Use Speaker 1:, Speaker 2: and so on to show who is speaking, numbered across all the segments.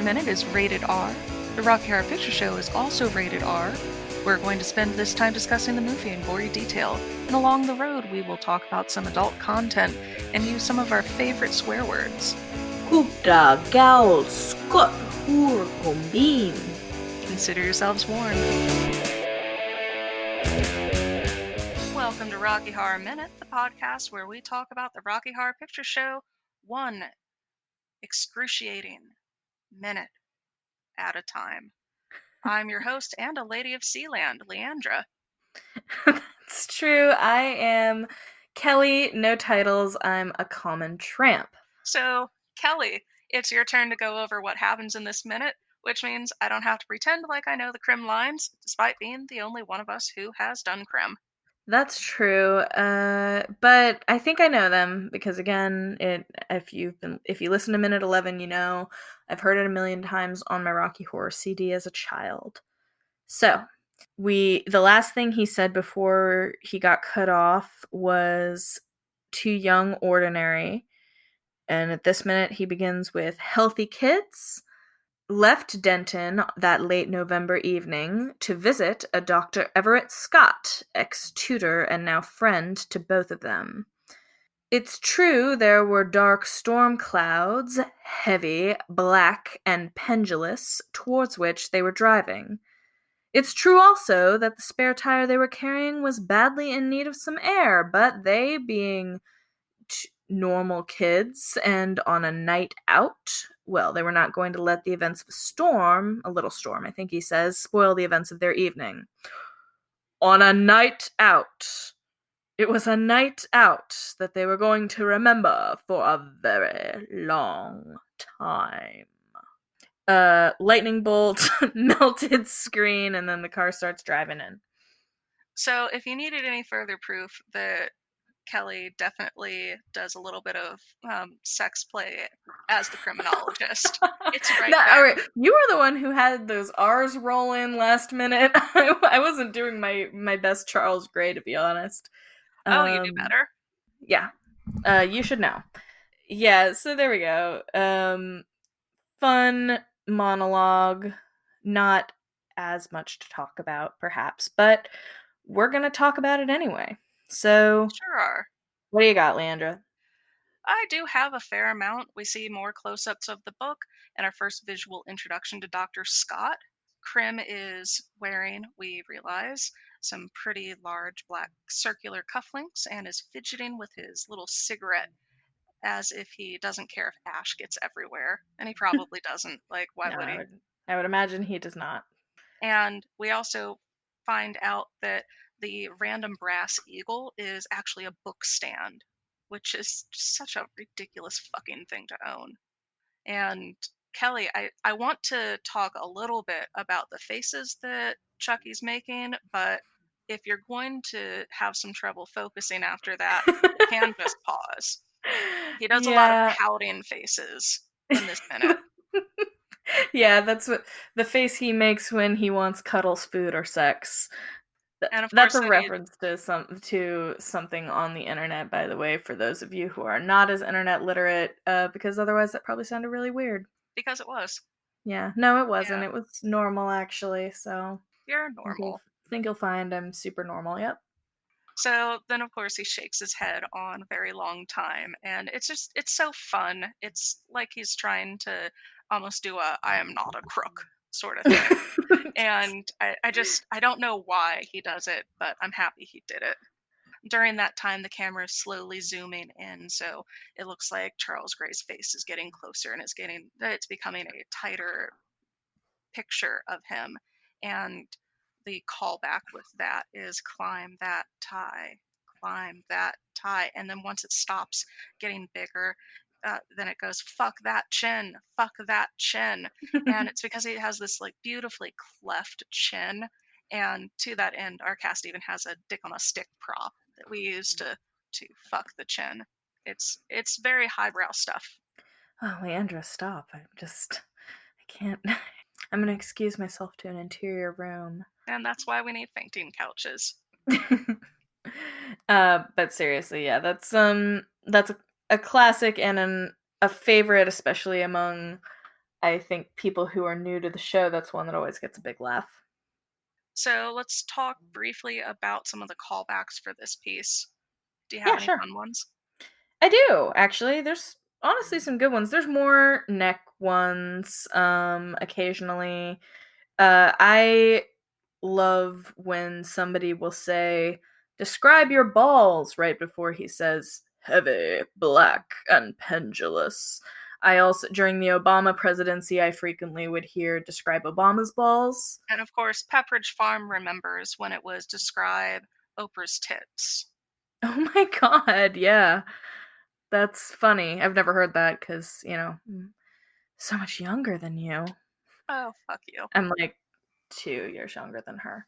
Speaker 1: Minute is rated R. The Rocky Horror Picture Show is also rated R. We're going to spend this time discussing the movie in gory detail, and along the road we will talk about some adult content and use some of our favorite swear words.
Speaker 2: Kukta gal skot hur kombin.
Speaker 1: Consider yourselves warned. Welcome to Rocky Horror Minute, the podcast where we talk about the Rocky Horror Picture Show one excruciating minute at a time. I'm your host and a lady of Sealand, Leandra.
Speaker 2: That's true. I am Kelly, no titles. I'm a common tramp.
Speaker 1: So, Kelly, it's your turn to go over what happens in this minute, which means I don't have to pretend like I know the crim lines, despite being the only one of us who has done crim.
Speaker 2: That's true. But I think I know them because again, if you listen to minute 11, you know I've heard it a million times on my Rocky Horror CD as a child. So, the last thing he said before he got cut off was too young, ordinary. And at this minute, he begins with healthy kids. Left Denton that late November evening to visit a Dr. Everett Scott, ex-tutor and now friend to both of them. It's true there were dark storm clouds, heavy, black, and pendulous, towards which they were driving. It's true also that the spare tire they were carrying was badly in need of some air, but they, being normal kids and on a night out, well, they were not going to let the events of a little storm, I think he says, spoil the events of their evening. On a night out. It was a night out that they were going to remember for a very long time. Lightning bolt, melted screen, and then the car starts driving in.
Speaker 1: So, if you needed any further proof that Kelly definitely does a little bit of sex play as the criminologist, it's right there.
Speaker 2: All right. You were the one who had those R's roll in last minute. I wasn't doing my best Charles Gray, to be honest.
Speaker 1: You do better.
Speaker 2: Yeah. You should know. Yeah, so there we go. Fun monologue. Not as much to talk about, perhaps, but we're going to talk about it anyway. So,
Speaker 1: Sure are.
Speaker 2: What do you got, Leandra?
Speaker 1: I do have a fair amount. We see more close-ups of the book and our first visual introduction to Dr. Scott. Crim is wearing, we realize, some pretty large black circular cufflinks and is fidgeting with his little cigarette as if he doesn't care if ash gets everywhere. And he probably doesn't. Like, why
Speaker 2: No,
Speaker 1: would he?
Speaker 2: I would imagine he does not.
Speaker 1: And we also find out that the random brass eagle is actually a book stand, which is just such a ridiculous fucking thing to own. And Kelly, I want to talk a little bit about the faces that Chucky's making, but if you're going to have some trouble focusing after that, you can just pause. He does a lot of pouting faces in this minute.
Speaker 2: Yeah, that's what the face he makes when he wants cuddles, food, or sex.
Speaker 1: And of
Speaker 2: That's
Speaker 1: course,
Speaker 2: a reference to something on the internet, by the way, for those of you who are not as internet literate, because otherwise that probably sounded really weird.
Speaker 1: Because it was.
Speaker 2: Yeah, no, it wasn't.
Speaker 1: Yeah.
Speaker 2: It was normal, actually. So
Speaker 1: You're normal.
Speaker 2: Think you'll find I'm super normal. Yep.
Speaker 1: So then, of course, he shakes his head on a very long time, and it's so fun. It's like he's trying to almost do a "I am not a crook" sort of thing. And I don't know why he does it, but I'm happy he did it. During that time, the camera is slowly zooming in, so it looks like Charles Gray's face is getting closer and it's becoming a tighter picture of him. And the callback with that is climb that tie, climb that tie. And then once it stops getting bigger, then it goes, fuck that chin, fuck that chin. And it's because he has this like beautifully cleft chin. And to that end, our cast even has a dick on a stick prop that we use to fuck the chin. It's very highbrow stuff.
Speaker 2: Oh, Leandra, stop. I can't. I'm going to excuse myself to an interior room.
Speaker 1: And that's why we need fainting couches.
Speaker 2: But seriously, yeah, that's a classic and a favorite, especially among I think people who are new to the show, that's one that always gets a big laugh.
Speaker 1: So let's talk briefly about some of the callbacks for this piece. Do you have
Speaker 2: Yeah,
Speaker 1: any
Speaker 2: sure.
Speaker 1: fun ones?
Speaker 2: I do, actually. There's honestly some good ones. There's more neck ones, occasionally. I love when somebody will say, "Describe your balls," right before he says, "heavy, black, and pendulous." I also, during the Obama presidency, I frequently would hear, "Describe Obama's balls."
Speaker 1: And of course, Pepperidge Farm remembers when it was describe Oprah's tits.
Speaker 2: Oh my god, yeah. That's funny. I've never heard that because, so much younger than you.
Speaker 1: Oh, fuck you.
Speaker 2: I'm like 2 years younger than her.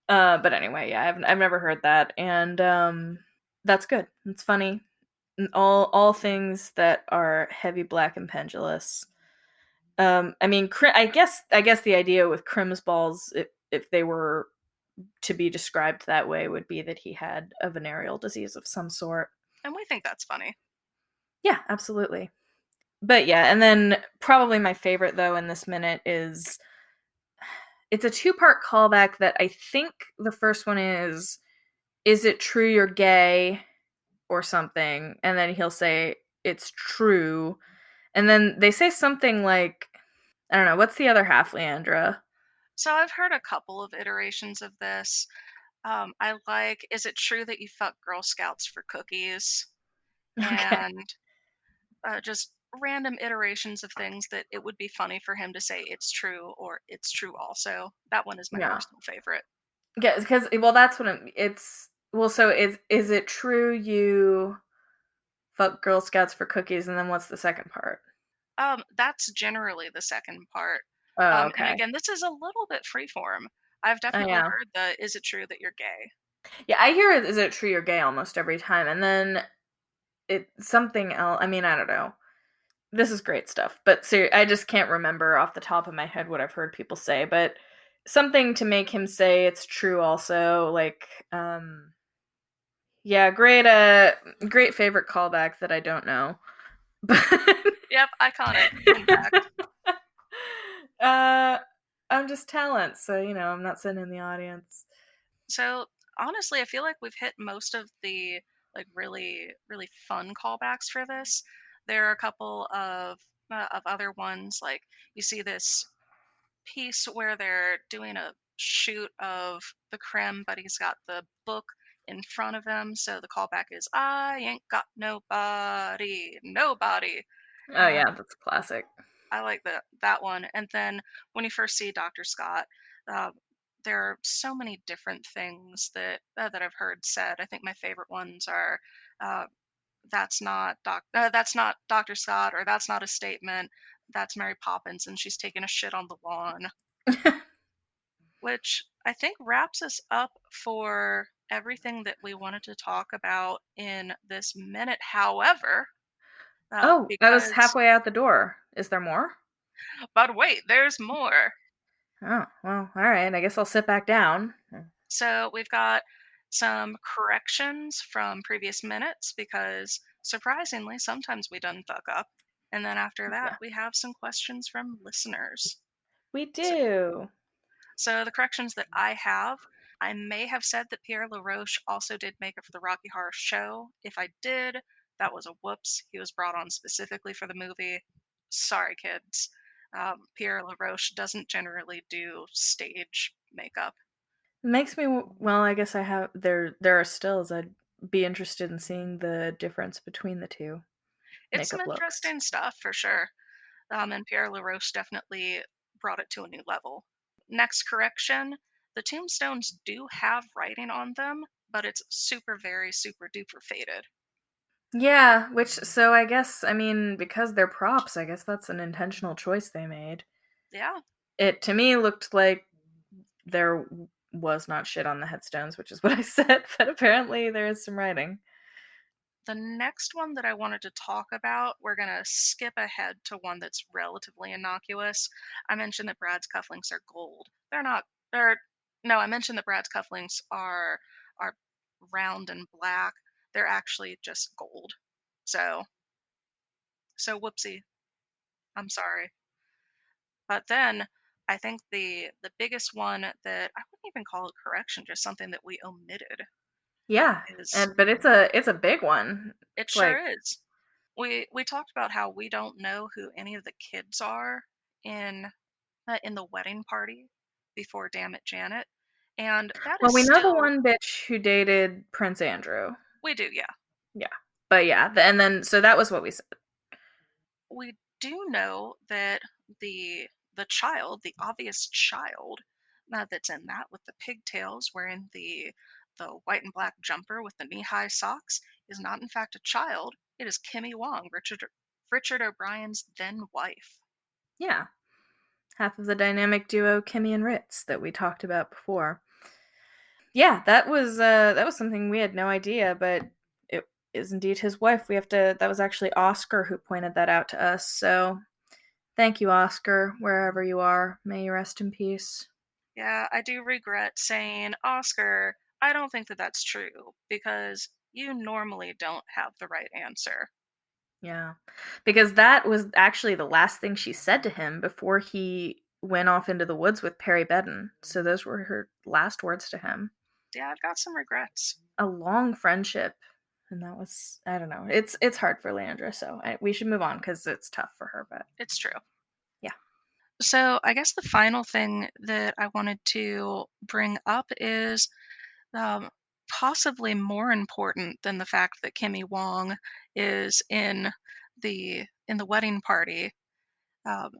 Speaker 2: But anyway, yeah, I've never heard that, and that's good. It's funny. All things that are heavy, black, and pendulous. I mean, I guess the idea with Crim's balls, if they were to be described that way, would be that he had a venereal disease of some sort.
Speaker 1: And we think that's funny.
Speaker 2: Yeah, absolutely. But yeah, and then probably my favorite though in this minute is it's a two-part callback that I think the first one is it true you're gay or something? And then he'll say it's true. And then they say something like I don't know, what's the other half, Leandra?
Speaker 1: So I've heard a couple of iterations of this. I like, is it true that you fuck Girl Scouts for cookies?
Speaker 2: Okay.
Speaker 1: And just random iterations of things that it would be funny for him to say it's true or it's true also. That one is my
Speaker 2: Yeah.
Speaker 1: personal favorite.
Speaker 2: Yeah, because well, that's what it's well. So is it true you fuck Girl Scouts for cookies? And then what's the second part?
Speaker 1: That's generally the second part.
Speaker 2: Oh,
Speaker 1: And
Speaker 2: okay.
Speaker 1: again, this is a little bit freeform. I've
Speaker 2: Oh,
Speaker 1: definitely
Speaker 2: yeah.
Speaker 1: heard the "Is it true that you're gay?"
Speaker 2: Yeah, I hear "Is it true you're gay?" almost every time, and then something else. I mean, I don't know. This is great stuff, but I just can't remember off the top of my head what I've heard people say, but something to make him say it's true also, like, yeah, great favorite callback that I don't know. But
Speaker 1: Yep, iconic. In fact.
Speaker 2: uh, I'm just talent, so, I'm not sitting in the audience.
Speaker 1: So honestly, I feel like we've hit most of the like really really fun callbacks for this. There are a couple of other ones like you see this piece where they're doing a shoot of the creme, but he's got the book in front of him. So the callback is "I ain't got nobody, nobody."
Speaker 2: Oh, yeah, that's classic.
Speaker 1: I like that one. And then when you first see Dr. Scott, uh, there are so many different things that I've heard said. I think my favorite ones are uh, that's not Dr. Scott, or that's not a statement. That's Mary Poppins, and she's taking a shit on the lawn, which I think wraps us up for everything that we wanted to talk about in this minute. However,
Speaker 2: Oh, I was
Speaker 1: because
Speaker 2: halfway out the door. Is there more?
Speaker 1: but wait, there's more.
Speaker 2: Oh, well, alright, I guess I'll sit back down.
Speaker 1: So we've got some corrections from previous minutes because surprisingly, sometimes we done fuck up. And then after that,
Speaker 2: Yeah.
Speaker 1: we have some questions from listeners.
Speaker 2: We
Speaker 1: So,
Speaker 2: do.
Speaker 1: so the corrections that I have, I may have said that Pierre LaRoche also did makeup for the Rocky Horror Show. If I did, that was a whoops. He was brought on specifically for the movie. Sorry, kids. Pierre LaRoche doesn't generally do stage makeup.
Speaker 2: Makes me well, I guess I have there are stills. I'd be interested in seeing the difference between the two
Speaker 1: It's some
Speaker 2: makeup looks.
Speaker 1: interesting stuff for sure. And Pierre LaRoche definitely brought it to a new level. Next correction, the tombstones do have writing on them, but it's super, very, super duper faded.
Speaker 2: Yeah, which so I guess I mean because they're props, I guess that's an intentional choice they made.
Speaker 1: Yeah.
Speaker 2: It to me looked like there was not shit on the headstones, which is what I said, but apparently there is some writing.
Speaker 1: The next one that I wanted to talk about, we're going to skip ahead to one that's relatively innocuous. I mentioned that Brad's cufflinks are gold. They're not, they're, no, I mentioned that Brad's cufflinks are round and black. They're actually just gold. So, so whoopsie. I'm sorry. But then I think the biggest one that I wouldn't even call it correction, just something that we omitted
Speaker 2: Yeah,
Speaker 1: is
Speaker 2: and but it's a big one.
Speaker 1: it
Speaker 2: It's
Speaker 1: sure
Speaker 2: like,
Speaker 1: is. We talked about how we don't know who any of the kids are in in the wedding party before Damn It Janet, and that
Speaker 2: well,
Speaker 1: is
Speaker 2: we know the
Speaker 1: still
Speaker 2: one bitch who dated Prince Andrew.
Speaker 1: we do, yeah.
Speaker 2: Yeah. But yeah, and then so that was what we said.
Speaker 1: We do know that the child, the obvious child that's in that with the pigtails, wearing the white and black jumper with the knee-high socks, is not in fact a child. It is Kimmy Wong, Richard O'Brien's then wife.
Speaker 2: Yeah. Half of the dynamic duo Kimmy and Ritz that we talked about before. Yeah, that was something we had no idea, but it is indeed his wife. We have to That was actually Oscar who pointed that out to us. So, thank you, Oscar, wherever you are. May you rest in peace.
Speaker 1: Yeah, I do regret saying, Oscar, I don't think that that's true because you normally don't have the right answer.
Speaker 2: Yeah. Because that was actually the last thing she said to him before he went off into the woods with Perry Bedden. So those were her last words to him.
Speaker 1: Yeah, I've got some regrets.
Speaker 2: A long friendship, and that was, I don't know. It's hard for Leandra, so we should move on cuz it's tough for her, but
Speaker 1: It's true.
Speaker 2: yeah.
Speaker 1: So, I guess the final thing that I wanted to bring up is um, possibly more important than the fact that Kimmy Wong is in the wedding party. Um,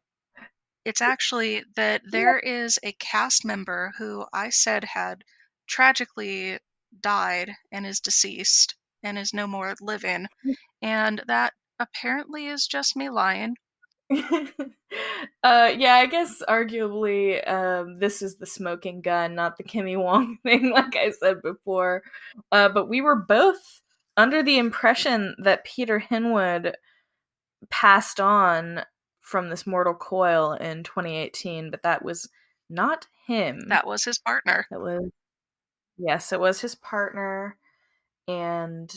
Speaker 1: it's actually that there is a cast member who I said had tragically died and is deceased and is no more living, and that apparently is just me lying.
Speaker 2: Yeah, I guess arguably, this is the smoking gun, not the Kimmy Wong thing, like I said before. But we were both under the impression that Peter Hinwood passed on from this mortal coil in 2018, but that was not him.
Speaker 1: That was his partner.
Speaker 2: It was, yes, it was his partner, and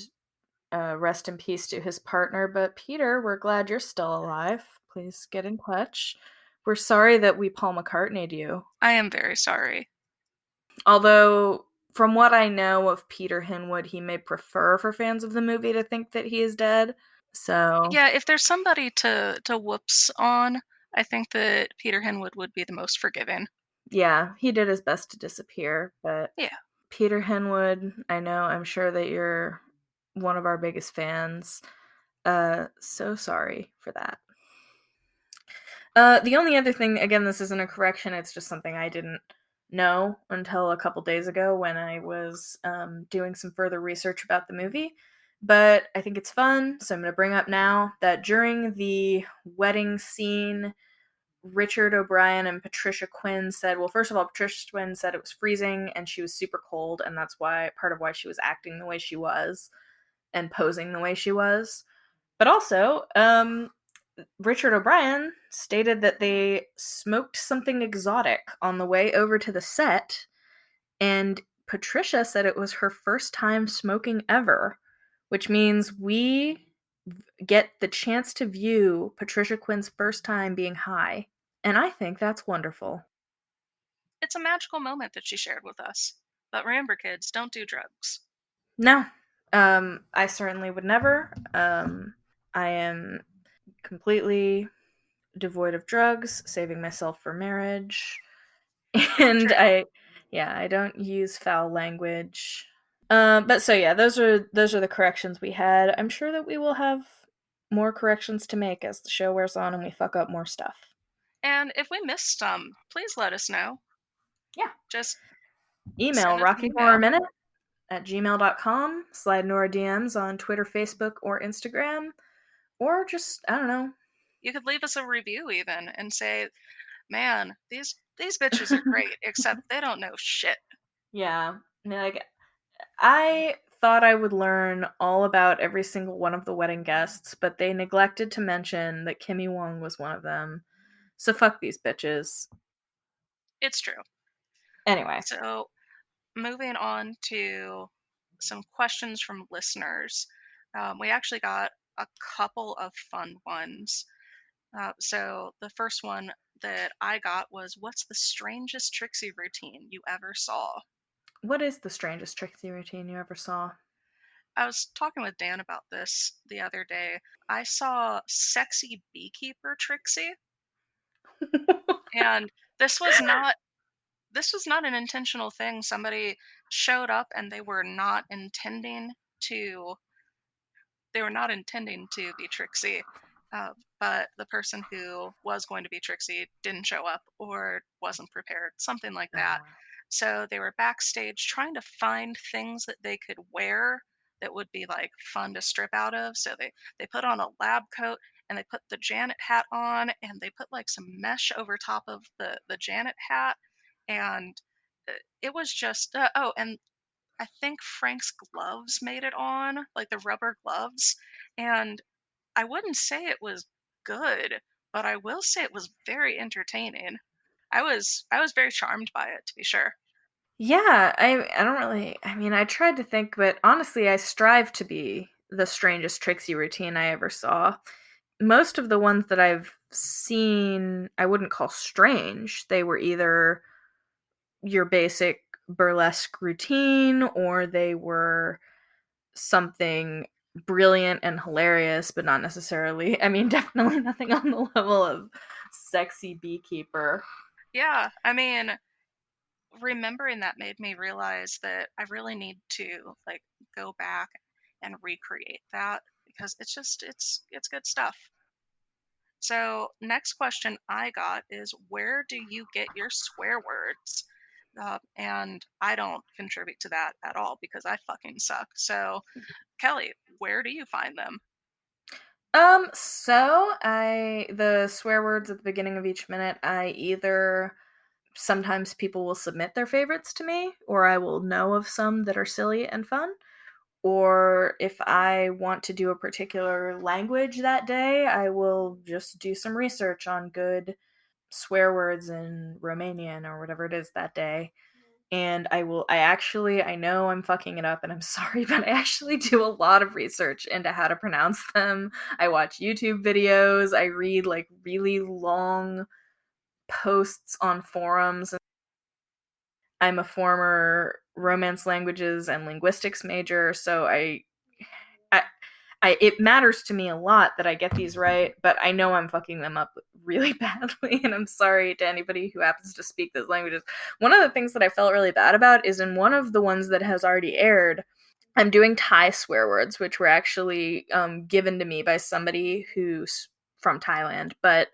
Speaker 2: rest in peace to his partner. But Peter, we're glad you're still alive. Please get in touch. We're sorry that we Paul McCartneyed you.
Speaker 1: I am very sorry.
Speaker 2: Although, from what I know of Peter Hinwood, he may prefer for fans of the movie to think that he is dead. So,
Speaker 1: Yeah, if there's somebody to whoops on, I think that Peter Hinwood would be the most forgiving.
Speaker 2: yeah, he did his best to disappear. But
Speaker 1: Yeah.
Speaker 2: Peter Hinwood, I'm sure that you're one of our biggest fans. So sorry for that. The only other thing, again, this isn't a correction, it's just something I didn't know until a couple days ago when I was doing some further research about the movie. But I think it's fun, so I'm going to bring up now that during the wedding scene, Richard O'Brien and Patricia Quinn said, well, first of all, Patricia Quinn said it was freezing and she was super cold, and that's why part of why she was acting the way she was and posing the way she was. But also, Richard O'Brien stated that they smoked something exotic on the way over to the set, and Patricia said it was her first time smoking ever, which means we get the chance to view Patricia Quinn's first time being high. And I think that's wonderful.
Speaker 1: It's a magical moment that she shared with us. But remember, kids, don't do drugs.
Speaker 2: No, I certainly would never. I am completely devoid of drugs, saving myself for marriage. And
Speaker 1: True.
Speaker 2: I don't use foul language. But so yeah, those are the corrections we had. I'm sure that we will have more corrections to make as the show wears on and we fuck up more stuff.
Speaker 1: And if we missed some, please let us know.
Speaker 2: Yeah.
Speaker 1: Just
Speaker 2: Email
Speaker 1: send us an
Speaker 2: Rocky Horror
Speaker 1: email.
Speaker 2: Minute at gmail.com. Slide Nora DMs on Twitter, Facebook, or Instagram. Or just, I don't
Speaker 1: You could leave us a review even and say, "Man, these bitches are great, except they don't know shit."
Speaker 2: yeah. Like, I thought I would learn all about every single one of the wedding guests, but they neglected to mention that Kimmy Wong was one of them. So fuck these bitches.
Speaker 1: It's true.
Speaker 2: Anyway.
Speaker 1: So, moving on to some questions from listeners. We actually got a couple of fun ones. So the first one that I got was, what's the strangest Trixie routine you ever saw?
Speaker 2: What is the strangest Trixie routine you ever saw?
Speaker 1: I was talking with Dan about this the other day. I saw sexy beekeeper Trixie, and this was not this was not an intentional thing. Somebody showed up and they were not intending to be Trixie, uh, but the person who was going to be Trixie didn't show up or wasn't prepared, something like that.
Speaker 2: Oh.
Speaker 1: So they were backstage trying to find things that they could wear that would be like fun to strip out of. So they put on a lab coat and they put the Janet hat on and they put like some mesh over top of the Janet hat, and it was just oh, and I think Frank's gloves made it on, like the rubber gloves, and I wouldn't say it was good, but I will say it was very entertaining. I was very charmed by it, to be sure.
Speaker 2: Yeah, I don't really, I mean, I tried to think, but honestly, I strive to be the strangest Trixie routine I ever saw. Most of the ones that I've seen, I wouldn't call strange. They were either your basic burlesque routine or they were something brilliant and hilarious, but not necessarily. I mean, definitely nothing on the level of sexy beekeeper.
Speaker 1: Yeah, I mean, remembering that made me realize that I really need to like go back and recreate that because it's good stuff. So, next question I got is, where do you get your swear words? And I don't contribute to that at all because I fucking suck. So, Kelly, where do you find them?
Speaker 2: So the swear words at the beginning of each minute, I either sometimes people will submit their favorites to me, or I will know of some that are silly and fun. Or if I want to do a particular language that day, I will just do some research on good swear words in Romanian or whatever it is that day. And I know I'm fucking it up and I'm sorry, but I actually do a lot of research into how to pronounce them. I watch YouTube videos, I read like really long posts on forums. I'm a former romance languages and linguistics major, so I, it matters to me a lot that I get these right, but I know I'm fucking them up really badly, and I'm sorry to anybody who happens to speak those languages. One of the things that I felt really bad about is in one of the ones that has already aired, I'm doing Thai swear words, which were actually given to me by somebody who's from Thailand, but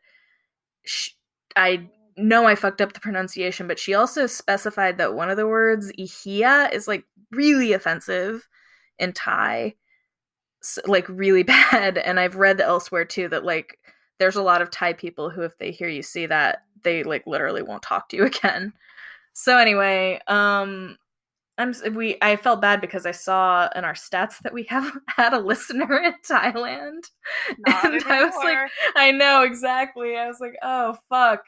Speaker 2: sh I know I fucked up the pronunciation, but she also specified that one of the words, ihia, is like really offensive in Thai, like really bad. And I've read elsewhere too that like there's a lot of Thai people who, if they hear you say that, they like literally won't talk to you again. So anyway, I felt bad because I saw in our stats that we have had a listener in Thailand,
Speaker 1: Not
Speaker 2: and I was like,
Speaker 1: anymore.
Speaker 2: I know exactly. I was like, oh fuck.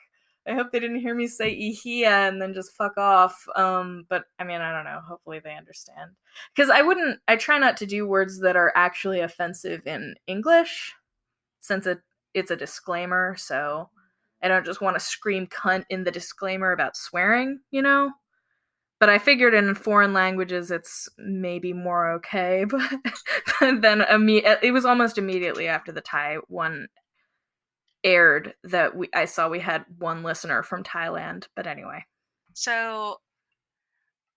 Speaker 2: I hope they didn't hear me say ihia and then just fuck off. But I mean, I don't know. Hopefully they understand. Because I try not to do words that are actually offensive in English, since it's a disclaimer. So I don't just want to scream cunt in the disclaimer about swearing, you know? But I figured in foreign languages it's maybe more okay. But then it was almost immediately after the Thai one aired that I saw we had one listener from Thailand. But anyway,
Speaker 1: So,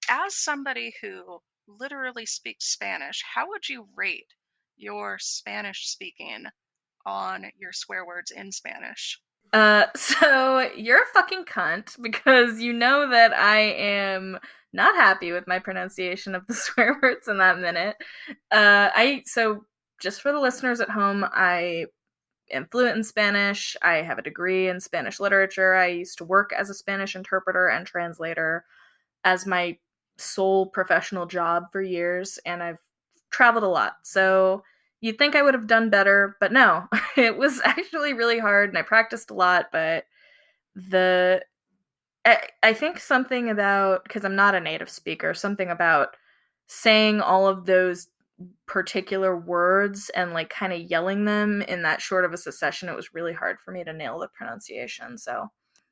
Speaker 1: as somebody who literally speaks Spanish, how would you rate your Spanish speaking on your swear words in Spanish?
Speaker 2: so you're a fucking cunt because you know that I am not happy with my pronunciation of the swear words in that minute. I so just for the listeners at home, I am fluent in Spanish. I have a degree in Spanish literature. I used to work as a Spanish interpreter and translator as my sole professional job for years, and I've traveled a lot. So you'd think I would have done better, but no, it was actually really hard, and I practiced a lot. But the I think something about, because I'm not a native speaker, something about saying all of those particular words and like kind of yelling them in that short of a succession, it was really hard for me to nail the pronunciation. So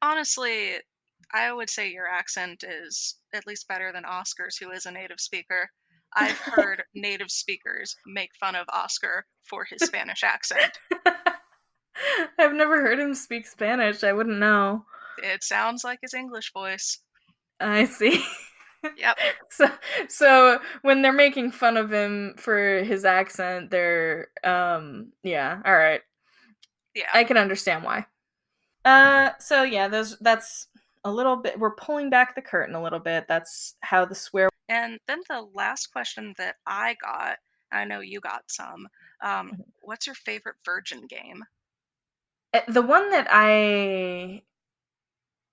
Speaker 1: Honestly, I would say your accent is at least better than Oscar's, who is a native speaker. I've heard native speakers make fun of Oscar for his Spanish accent.
Speaker 2: I've never heard him speak Spanish. I wouldn't know.
Speaker 1: It sounds like his English voice.
Speaker 2: I see.
Speaker 1: Yep.
Speaker 2: so, so when they're making fun of him for his accent, they're yeah, all right.
Speaker 1: Yeah.
Speaker 2: I can understand why. So yeah, that's a little bit. We're pulling back the curtain a little bit. That's how the swear.
Speaker 1: And then the last question that I got, I know you got some. What's your favorite Virgin game?
Speaker 2: The one that I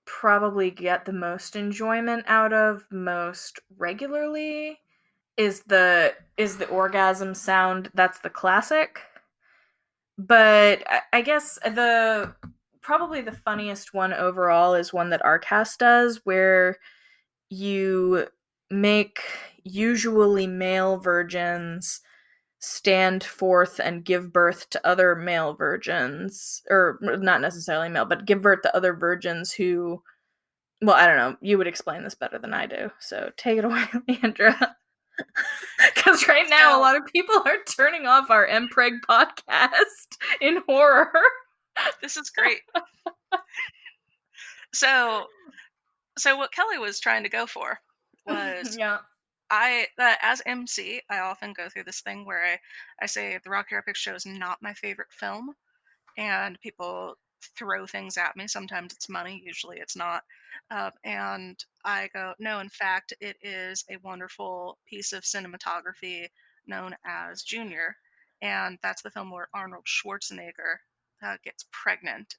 Speaker 2: probably get the most enjoyment out of most regularly is the orgasm sound. That's the classic. But I guess the probably the funniest one overall is one that Arcast does, where you make usually male virgins stand forth and give birth to other male virgins, or not necessarily male, but give birth to other virgins who, well, I don't know, you would explain this better than I do. So take it away, Leandra. Because right now, a
Speaker 1: So
Speaker 2: lot of people are turning off our MPreg podcast in horror.
Speaker 1: this is great. So so what Kelly was trying to go for was
Speaker 2: Yeah.
Speaker 1: as MC, I often go through this thing where I say the Rocky Horror Picture Show is not my favorite film, and people throw things at me. Sometimes it's money, usually it's not. And I go, no, in fact, it is a wonderful piece of cinematography known as Junior. And that's the film where Arnold Schwarzenegger gets pregnant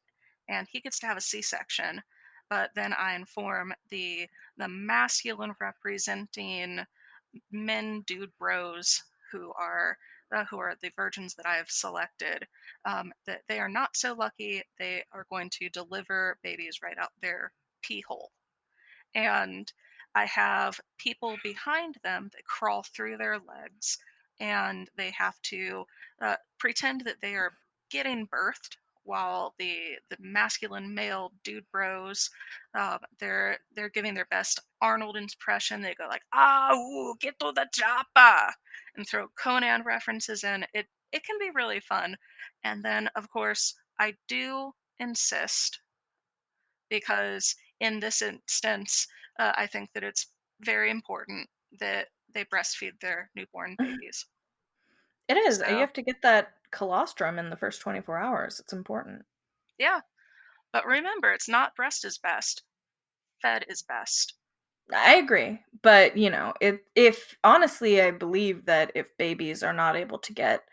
Speaker 1: and he gets to have a C section. But then I inform the masculine representing men dude bros who are the virgins that I have selected, that they are not so lucky. They are going to deliver babies right out their pee hole. And I have people behind them that crawl through their legs, and they have to pretend that they are getting birthed while the masculine male dude bros, they're giving their best Arnold impression. They go like, "Ah, ooh, get to the chopper," and throw Conan references in. It can be really fun. And then of course I do insist, because in this instance, I think that it's very important that they breastfeed their newborn babies.
Speaker 2: It is. You
Speaker 1: So,
Speaker 2: have to get that colostrum in the first 24 hours. It's important.
Speaker 1: yeah. But remember, it's not breast is best, fed is best.
Speaker 2: I agree. But, if honestly, I believe that if babies are not able to get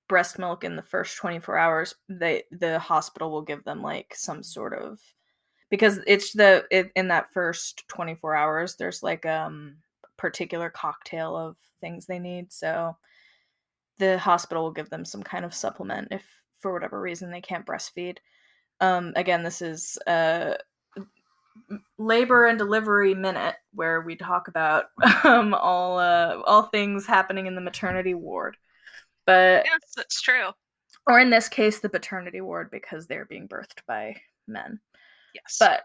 Speaker 2: breast milk in the first 24 hours, the hospital will give them like some sort of, because in that first 24 hours there's like particular cocktail of things they need. So the hospital will give them some kind of supplement if for whatever reason they can't breastfeed. Again, this is labor and delivery minute where we talk about all things happening in the maternity ward, but
Speaker 1: Yes, that's true.
Speaker 2: or in this case the paternity ward because they're being birthed by men.
Speaker 1: Yes.
Speaker 2: But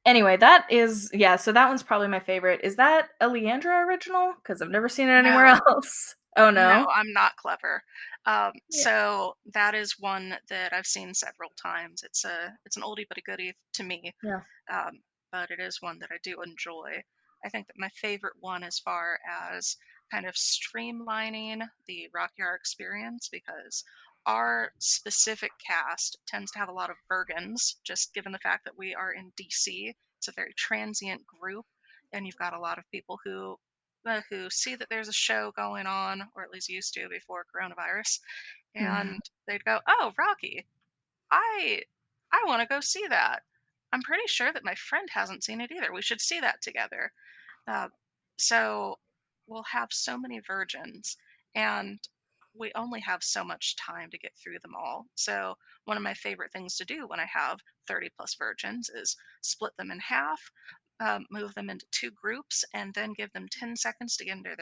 Speaker 2: anyway, that is, yeah, so that one's probably my favorite. Is that a Leandra original? Because I've never seen it anywhere
Speaker 1: No,
Speaker 2: else. Oh
Speaker 1: no,
Speaker 2: no.
Speaker 1: I'm not clever.
Speaker 2: Yeah.
Speaker 1: So that is one that I've seen several times. It's an oldie but a goodie to me,
Speaker 2: Yeah.
Speaker 1: um, but it is one that I do enjoy. I think that my favorite one, as far as kind of streamlining the Rocky Horror experience, because our specific cast tends to have a lot of Bergens, just given the fact that we are in DC. It's a very transient group, and you've got a lot of people who see that there's a show going on, or at least used to before coronavirus, and they'd go, "Oh, Rocky, I I want to go see that. I'm pretty sure that my friend hasn't seen it either. We should see that together." Uh, so we'll have so many virgins, and we only have so much time to get through them all. So one of my favorite things to do when I have 30 plus virgins is split them in half, move them into two groups, and then give them 10 seconds to get into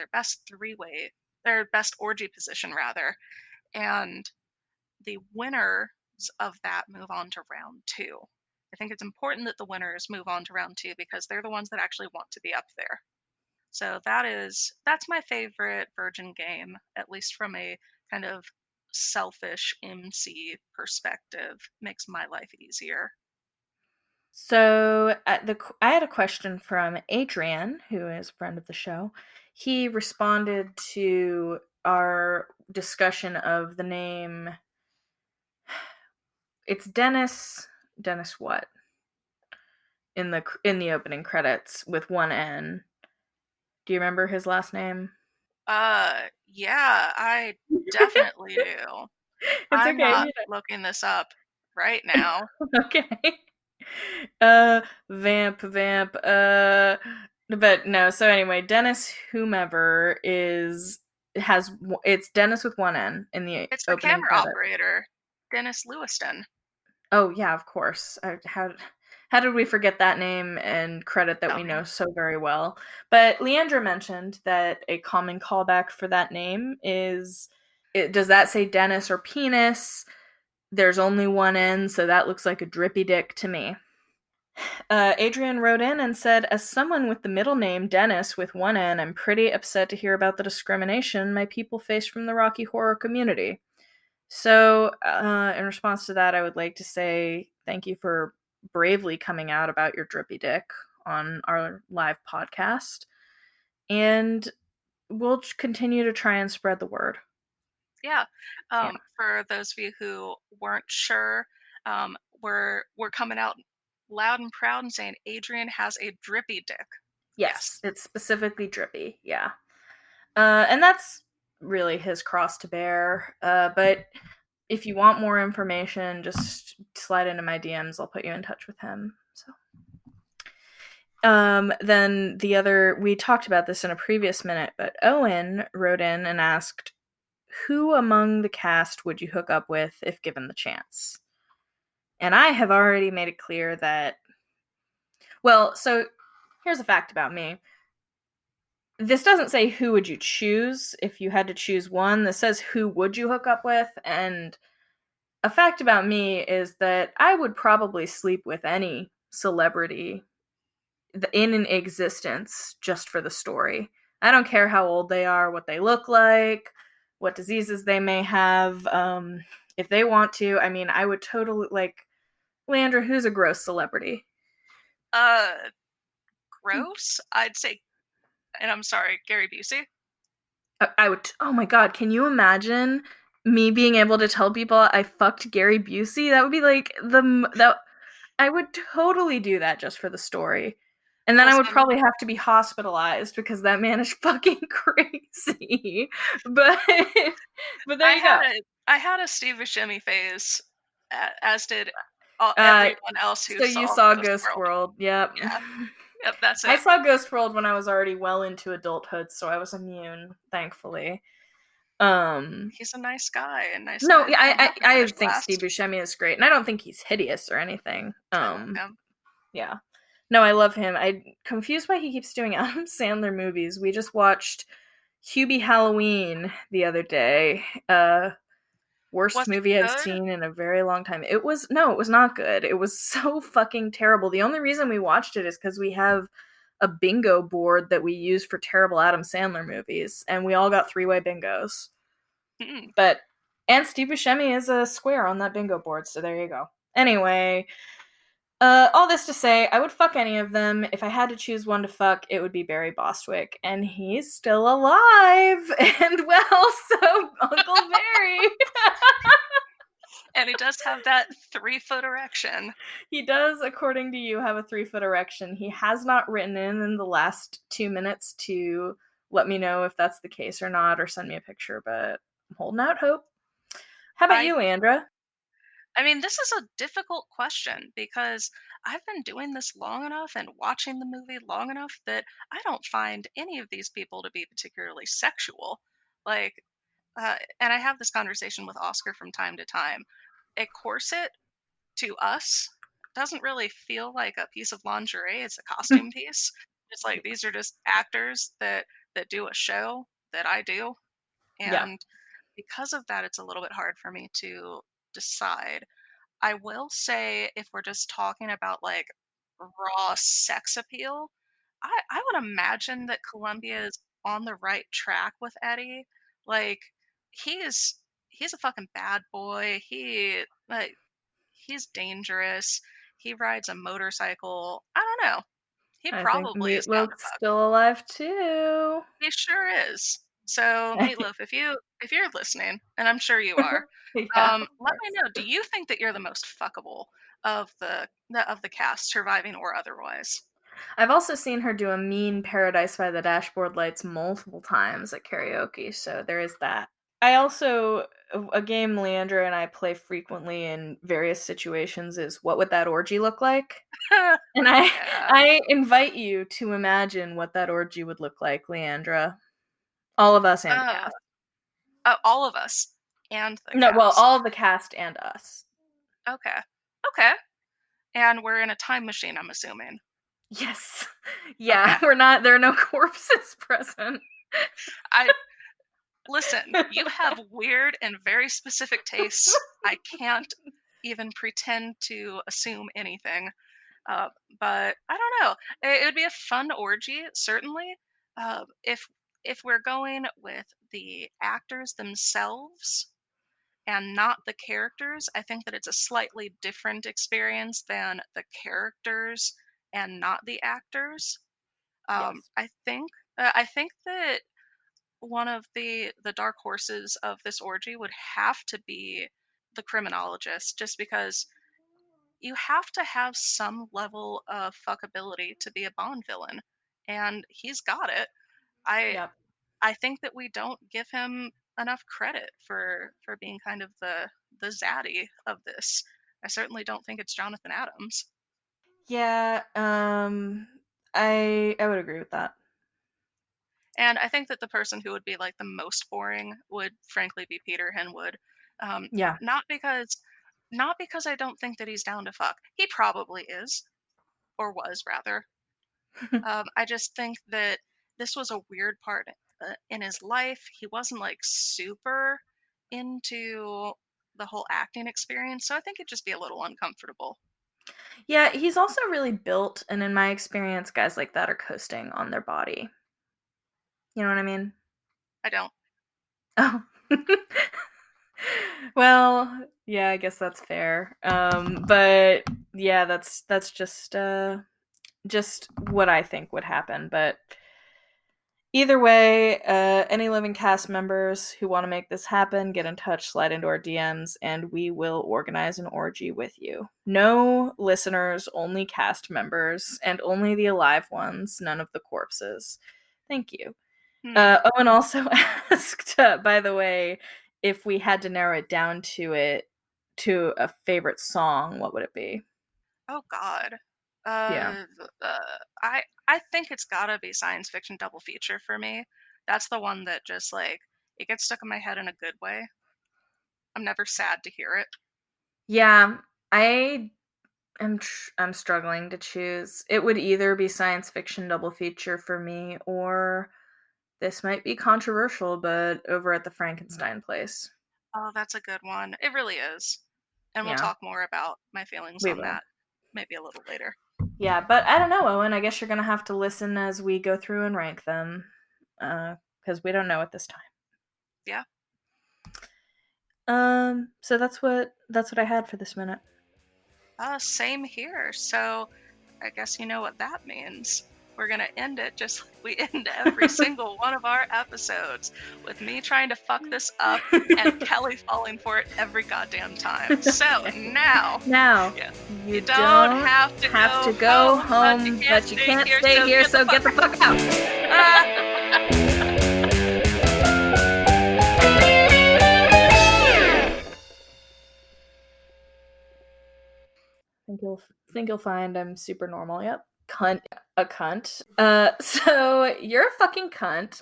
Speaker 1: their best orgy position rather. And the winners of that move on to round two. I think it's important that the winners move on to round 2 because they're the ones that actually want to be up there. So that's my favorite Virgin game, at least from a kind of selfish MC perspective. Makes my life easier.
Speaker 2: So I had a question from Adrian, who is a friend of the show. He responded to our discussion of the name. It's Dennis. Dennis what? In the opening credits with one N. Do you remember his last name?
Speaker 1: Yeah, I definitely do.
Speaker 2: It's
Speaker 1: I'm
Speaker 2: okay.
Speaker 1: not looking this up right now.
Speaker 2: Okay. Vamp. But no. So anyway, Dennis whomever is has it's Dennis with one N in the
Speaker 1: It's the
Speaker 2: opening
Speaker 1: camera
Speaker 2: credit.
Speaker 1: operator, Dennis Lewiston.
Speaker 2: Oh yeah, of course. How did we forget that name and credit that
Speaker 1: Tell
Speaker 2: we
Speaker 1: me.
Speaker 2: know so very well? But Leandra mentioned that a common callback for that name is does that say Dennis or penis? There's only one N, so that looks like a drippy dick to me. Adrian wrote in and said, as someone with the middle name Dennis with one N, I'm pretty upset to hear about the discrimination my people face from the Rocky Horror community. So, in response to that, I would like to say thank you for bravely coming out about your drippy dick on our live podcast. And we'll continue to try and spread the word.
Speaker 1: Yeah.
Speaker 2: Yeah.
Speaker 1: For those of you who weren't sure, we're coming out loud and proud and saying Adrian has a drippy dick.
Speaker 2: Yes,
Speaker 1: Yes.
Speaker 2: it's specifically drippy. Yeah. And that's really his cross to bear. But if you want more information, just slide into my DMs. I'll put you in touch with him. So, then we talked about this in a previous minute, but Owen wrote in and asked, "Who among the cast would you hook up with if given the chance?" And I have already made it clear that. Well, so here's a fact about me. This doesn't say who would you choose if you had to choose one. This says who would you hook up with, and a fact about me is that I would probably sleep with any celebrity in an existence just for the story. I don't care how old they are, what they look like, what diseases they may have. If they want to, I mean, I would totally like Leandra, who's a gross celebrity.
Speaker 1: Uh, Gross. I'd say, and I'm sorry, Gary Busey.
Speaker 2: I would. Oh my god, can you imagine me being able to tell people I fucked Gary Busey? That would be like that. I would totally do that just for the story. And then I would
Speaker 1: Listen,
Speaker 2: probably have to be hospitalized because that man is fucking crazy. But but there
Speaker 1: I
Speaker 2: you
Speaker 1: had
Speaker 2: go.
Speaker 1: a Steve Buscemi phase, as did
Speaker 2: Uh
Speaker 1: everyone else who
Speaker 2: so you
Speaker 1: saw
Speaker 2: saw
Speaker 1: Ghost
Speaker 2: Ghost
Speaker 1: World.
Speaker 2: World. Yep.
Speaker 1: Yeah, yep, that's
Speaker 2: I
Speaker 1: it.
Speaker 2: saw Ghost World when I was already well into adulthood, so I was immune, thankfully. Um
Speaker 1: He's a nice guy, and nice
Speaker 2: no,
Speaker 1: guys don't
Speaker 2: I
Speaker 1: have to
Speaker 2: I, I
Speaker 1: finish
Speaker 2: think Steve
Speaker 1: last.
Speaker 2: Buscemi is great, and I don't think he's hideous or anything.
Speaker 1: I love him.
Speaker 2: Yeah. No, I love him. I'm confused why he keeps doing Adam Sandler movies. We just watched Hubie Halloween the other day. Worst
Speaker 1: Was it
Speaker 2: movie I've
Speaker 1: good?
Speaker 2: seen in a very long time. It was not good. It was so fucking terrible. The only reason we watched it is because we have a bingo board that we use for terrible Adam Sandler movies, and we all got three-way bingos.
Speaker 1: Mm.
Speaker 2: But and Steve Buscemi is a square on that bingo board, so there you go. Anyway, all this to say, I would fuck any of them. If I had to choose one to fuck, it would be Barry Bostwick, and he's still alive and well. So Uncle Barry,
Speaker 1: And he does have that 3-foot erection.
Speaker 2: he does, according to you, have a 3-foot erection. He has not written in the last 2 minutes to let me know if that's the case or not, or send me a picture. But I'm holding out hope. How about
Speaker 1: I
Speaker 2: you, Andra?
Speaker 1: I mean, this is a difficult question because I've been doing this long enough and watching the movie long enough that I don't find any of these people to be particularly sexual. Like, and I have this conversation with Oscar from time to time. A corset to us doesn't really feel like a piece of lingerie. It's a costume piece. It's like these are just actors that do a show that I do,
Speaker 2: Yeah.
Speaker 1: and because of that, it's a little bit hard for me to decide. I will say if we're just talking about, like, raw sex appeal, I would imagine that Columbia is on the right track with Eddie. Like, he is he's a fucking bad boy. He's dangerous. He rides a motorcycle. I don't know. He
Speaker 2: I think
Speaker 1: probably is down to
Speaker 2: Meatloaf's
Speaker 1: fuck.
Speaker 2: still alive too.
Speaker 1: He sure is. So, Meatloaf, if you're listening, and I'm sure you are,
Speaker 2: Yeah, of
Speaker 1: let me
Speaker 2: course.
Speaker 1: know. Do you think that you're the most fuckable of the cast, surviving or otherwise?
Speaker 2: I've also seen her do a mean Paradise by the Dashboard Lights multiple times at karaoke, so there is that. I also a game Leandra and I play frequently in various situations is what would that orgy look like? And I
Speaker 1: Yeah.
Speaker 2: I invite you to imagine what that orgy would look like, Leandra. All of us and the
Speaker 1: Uh,
Speaker 2: cast.
Speaker 1: all of us and the
Speaker 2: No, well,
Speaker 1: cast.
Speaker 2: all of the cast and us.
Speaker 1: Okay. Okay. And we're in a time machine, I'm assuming.
Speaker 2: Yes.
Speaker 1: Okay.
Speaker 2: Yeah, we're not there are no corpses present.
Speaker 1: I Listen, you have weird and very specific tastes. I can't even pretend to assume anything. Uh, but I don't know. It would be a fun orgy, certainly. If we're going with the actors themselves and not the characters, I think that it's a slightly different experience than the characters and not the actors.
Speaker 2: Yes.
Speaker 1: I think that one of the dark horses of this orgy would have to be the criminologist, just because you have to have some level of fuckability to be a Bond villain, and he's got it. I
Speaker 2: Yep.
Speaker 1: I think that we don't give him enough credit for being kind of the zaddy of this. I certainly don't think it's Jonathan Adams,
Speaker 2: Yeah, I would agree with that.
Speaker 1: and I think that the person who would be like the most boring would frankly be Peter Henwood. Um,
Speaker 2: Yeah.
Speaker 1: not because not because I don't think that he's down to fuck. He probably is, or was rather. I just think that this was a weird part in his life. He wasn't like super into the whole acting experience, so I think it'd just be a little uncomfortable.
Speaker 2: Yeah, he's also really built, and in my experience, guys like that are coasting on their body. You know what I mean?
Speaker 1: I don't.
Speaker 2: Oh. Well, yeah, I guess that's fair. But yeah, that's just what I think would happen. But either way, any living cast members who want to make this happen, get in touch, slide into our DMs, and we will organize an orgy with you. No listeners, only cast members, and only the alive ones, none of the corpses. Thank you.
Speaker 1: Hmm.
Speaker 2: Owen also asked, by the way, if we had to narrow it down to a favorite song, what would it be?
Speaker 1: Oh God.
Speaker 2: Yeah.
Speaker 1: I think it's gotta be science fiction double feature for me. That's the one that just like it gets stuck in my head in a good way. I'm never sad to hear it.
Speaker 2: Yeah, I I'm struggling to choose. It would either be science fiction double feature for me, or this might be controversial, but over at the Frankenstein place.
Speaker 1: Oh, that's a good one. It really is. And we'll
Speaker 2: Yeah,
Speaker 1: talk more about my feelings
Speaker 2: we
Speaker 1: on
Speaker 2: will.
Speaker 1: that maybe a little later.
Speaker 2: Yeah, but I don't know, Owen. I guess you're gonna have to listen as we go through and rank them, because we don't know at this time.
Speaker 1: Yeah.
Speaker 2: So that's what I had for this minute.
Speaker 1: Same here. So I guess you know what that means. We're going to end it just like we end every single one of our episodes with me trying to fuck this up and Kelly falling for it every goddamn time. So now,
Speaker 2: Now,
Speaker 1: yeah,
Speaker 2: you
Speaker 1: you don't
Speaker 2: don't
Speaker 1: have to
Speaker 2: have
Speaker 1: go
Speaker 2: to go
Speaker 1: home, but you
Speaker 2: home,
Speaker 1: can't
Speaker 2: but you
Speaker 1: stay
Speaker 2: can't
Speaker 1: here,
Speaker 2: stay
Speaker 1: so
Speaker 2: here,
Speaker 1: get the
Speaker 2: so
Speaker 1: fuck
Speaker 2: get the fuck out.
Speaker 1: out.
Speaker 2: Think you'll find I'm super normal. Yep. Cunt, a cunt. So you're a fucking cunt.